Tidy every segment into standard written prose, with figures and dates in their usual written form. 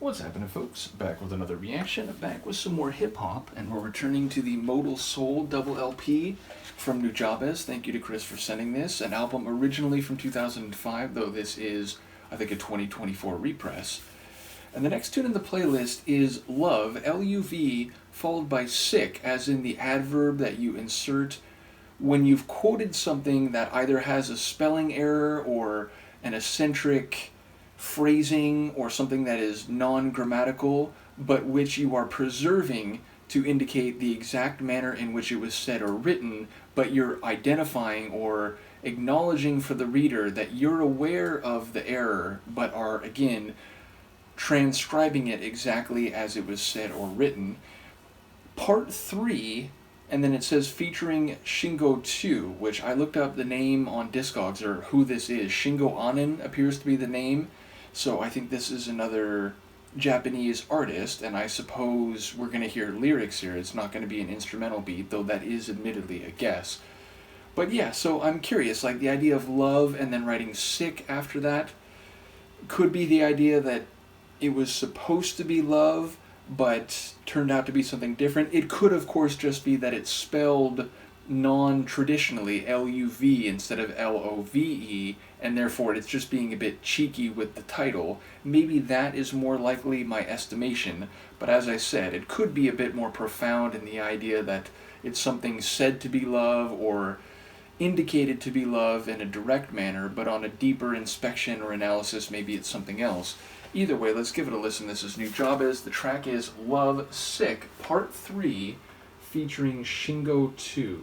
What's happening, folks? Back with another reaction, back with some more hip-hop, and we're returning to the Modal Soul double LP from Nujabes. Thank you to Chris for sending this. An album originally from 2005, though this is, I think, a 2024 repress. And the next tune in the playlist is Love, L-U-V, followed by Sick, as in the adverb that you insert when you've quoted something that either has a spelling error or an eccentric phrasing or something that is non-grammatical, but which you are preserving to indicate the exact manner in which it was said or written, but you're identifying or acknowledging for the reader that you're aware of the error, but are, again, transcribing it exactly as it was said or written. Part 3, and then it says featuring Shing02, which I looked up the name on Discogs, or who this is. Shingo Annen appears to be the name. So I think this is another Japanese artist, and I suppose we're going to hear lyrics here. It's not going to be an instrumental beat, though that is admittedly a guess. But yeah, so I'm curious, like the idea of love and then writing sick after that could be the idea that it was supposed to be love, but turned out to be something different. It could, of course, just be that it's spelled non-traditionally, L-U-V instead of L-O-V-E, and therefore it's just being a bit cheeky with the title. Maybe that is more likely my estimation, but as I said, it could be a bit more profound in the idea that it's something said to be love or indicated to be love in a direct manner, but on a deeper inspection or analysis, maybe it's something else. Either way, let's give it a listen. This is Nujabes. The track is Love, Sick, Part 3, featuring Shing02.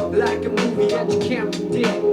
Like a movie that you can't predict,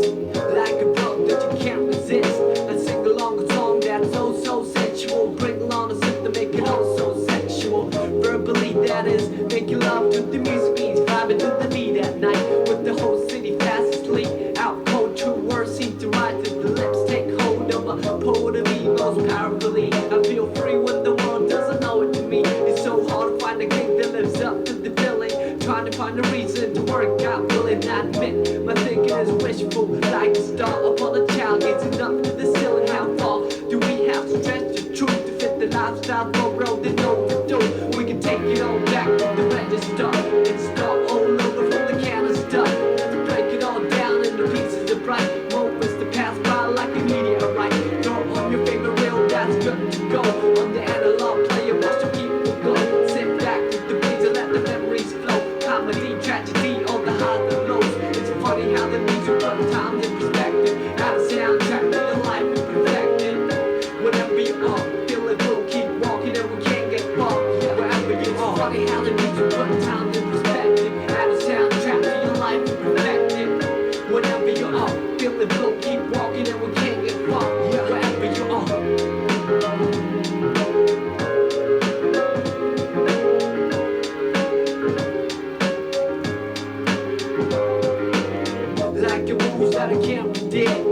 like a book that you can't resist. I sing along a song that's so sensual. Bring along a sip to make it all so sexual. Verbally, that is, making love to the music means vibing to the beat at night. With the whole city fast asleep. Out cold, true words seem to rise to the lips. Take hold of a poet of me most powerfully. I feel free when the world doesn't know it to me. It's so hard to find a gig that lives up to the billing. Trying to find a reason to work out, will it not admit my thinking is wishful, like a star upon a child gazing up to the ceiling. How far do we have to stretch the truth to fit the lifestyle for road that know to do? We can take it all back to the register and start all over from the canister. To break it all down into pieces of bright moments to pass by like a meteorite. Throw on your favorite reel, that's good to go. On the analog player, watch the people go. Sit back with the beats and let the memories flow. Comedy, tragedy, all the highs and lows. It's funny how the music runs time in perspective. How the soundtrack to your life is perfected. Whatever you are, feel it, we'll keep walking and we can't get caught. Wherever you are, funny how the music runs time in perspective. How the soundtrack to your life is perfected. Whatever you are, feel it, we'll keep walking and we can't get caught. Wherever you are. Like a mood that I can't predict,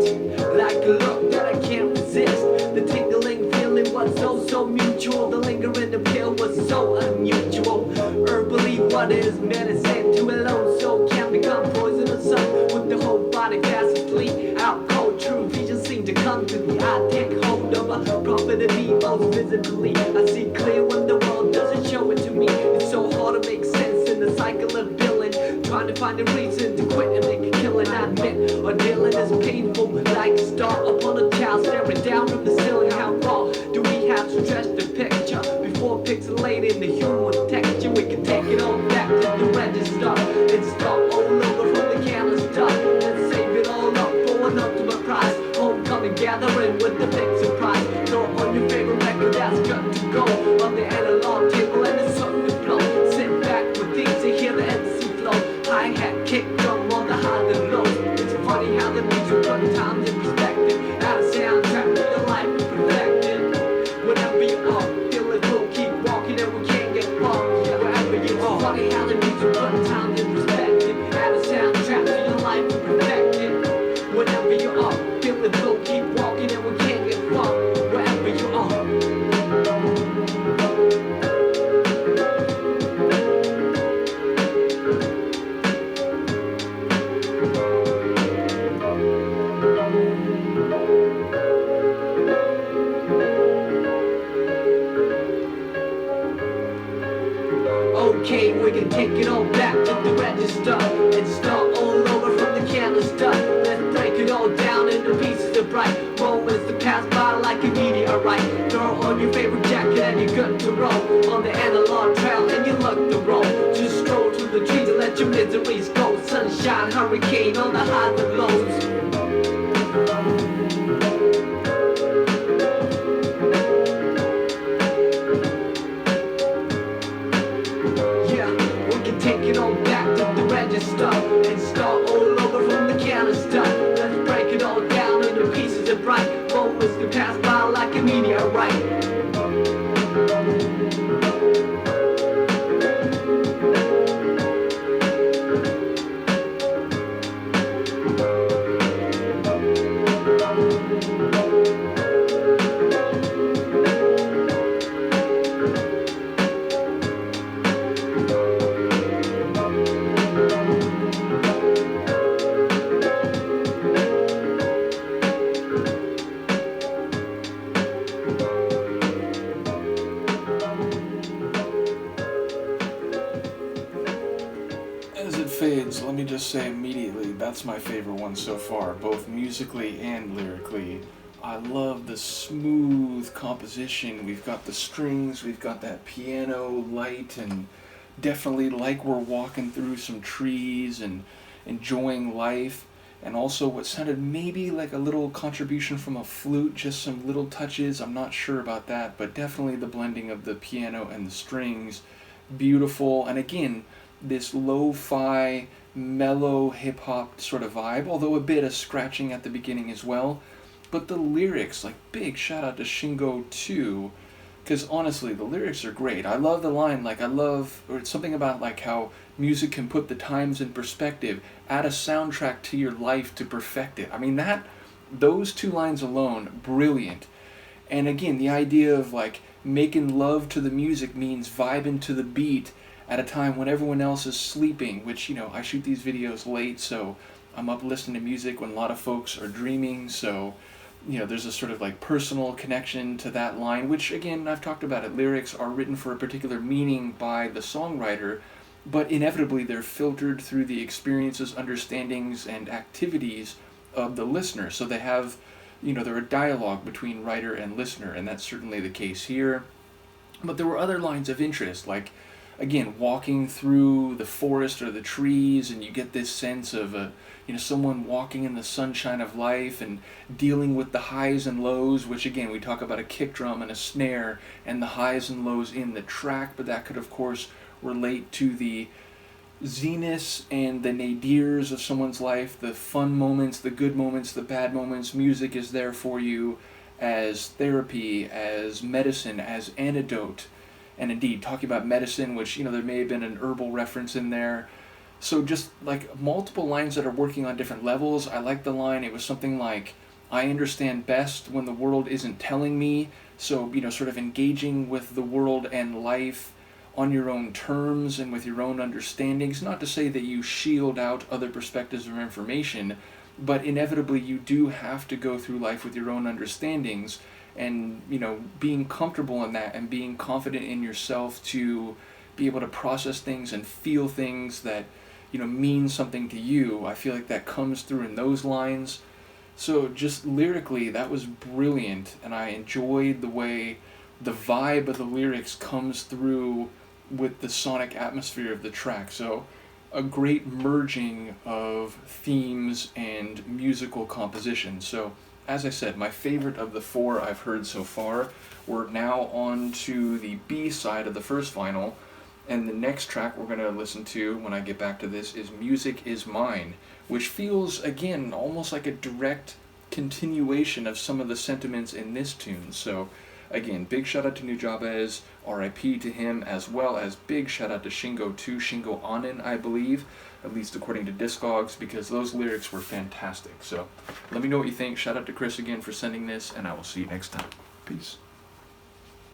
like a look that I can't resist. The tingling feeling was so mutual. The lingering appeal was so unusual. Herbally, what is medicine to a lone soul can become poisonous with the whole body fast asleep. Out cold, true vision seem to come to the eye. Take hold of a prophet of evils visibly. I see clear when the world doesn't show it to me. It's so hard to make sense in the cycle of billing. Trying to find a reason to quit and make a killing. I admit, our dealing is painful, like a star upon a child staring down from the ceiling. How far do we have to stretch the picture before pixelating the human texture? We can take it all back to the register. and start all over from the careless stuff. And save it all up for an ultimate prize. Homecoming gathering with the big surprise. Throw on your favorite record that's got to go on the analog table and it's something to blow. Sit back with these to hear the MC flow. Hi-hat, kick drum on the highs and lows. It's funny how the music runs time in perspective. Out of soundtrack to your life is perfected. Whenever you are, feeling cool, keep walking and we can't get far. Wherever you are, funny how the music runs time in perspective. Out of soundtrack to your life is perfected. Whenever you are, feeling cool, keep walking and we can't get far. Wherever you are. Okay, we can take it all back to the register and start all over from the careless stuff. Let's break it all down into pieces of bright moments that pass by like a meteorite. Throw on your favorite jacket and you're good to roll on the analog trail and you look the roll. Just stroll through the trees and let your miseries go. Sunshine, hurricane on the highs and lows. Take it all back to the register and start all over from the careless stuff. Let's break it all down into pieces of bright moments that pass by like a meteorite. Let me just say immediately, that's my favorite one so far, both musically and lyrically. I love the smooth composition. We've got the strings, we've got that piano light, and definitely like we're walking through some trees and enjoying life. And also what sounded maybe like a little contribution from a flute, just some little touches, I'm not sure about that, but definitely the blending of the piano and the strings, beautiful. And again, this lo-fi, mellow hip-hop sort of vibe, although a bit of scratching at the beginning as well. But the lyrics, like big shout out to Shing02, because honestly, the lyrics are great. I love the line, like or it's something about like how music can put the times in perspective, add a soundtrack to your life to perfect it. I mean, those two lines alone, brilliant. And again, the idea of like making love to the music means vibing to the beat at a time when everyone else is sleeping, which, you know, I shoot these videos late, so I'm up listening to music when a lot of folks are dreaming, so, you know, there's a sort of like personal connection to that line, which again, I've talked about it, lyrics are written for a particular meaning by the songwriter, but inevitably they're filtered through the experiences, understandings, and activities of the listener, so they have, you know, they're a dialogue between writer and listener, and that's certainly the case here. But there were other lines of interest, like, again, walking through the forest or the trees, and you get this sense of someone walking in the sunshine of life and dealing with the highs and lows, which again, we talk about a kick drum and a snare and the highs and lows in the track, but that could of course relate to the zeniths and the nadirs of someone's life, the fun moments, the good moments, the bad moments. Music is there for you as therapy, as medicine, as antidote. And indeed, talking about medicine, which, there may have been an herbal reference in there. So just like multiple lines that are working on different levels. I like the line, it was something like, I understand best when the world isn't telling me. So, sort of engaging with the world and life on your own terms and with your own understandings. Not to say that you shield out other perspectives or information, but inevitably you do have to go through life with your own understandings. And, being comfortable in that and being confident in yourself to be able to process things and feel things that, mean something to you. I feel like that comes through in those lines. So just lyrically, that was brilliant, and I enjoyed the way the vibe of the lyrics comes through with the sonic atmosphere of the track. So a great merging of themes and musical composition. So, as I said, my favorite of the 4 I've heard so far. We're now on to the B side of the first vinyl, and the next track we're going to listen to when I get back to this is Music Is Mine, which feels, again, almost like a direct continuation of some of the sentiments in this tune. So, again, big shout out to Nujabes, RIP to him, as well as big shout out to Shing02, Shingo Annen, I believe, at least according to Discogs, because those lyrics were fantastic. So, let me know what you think. Shout out to Chris again for sending this, and I will see you next time. Peace.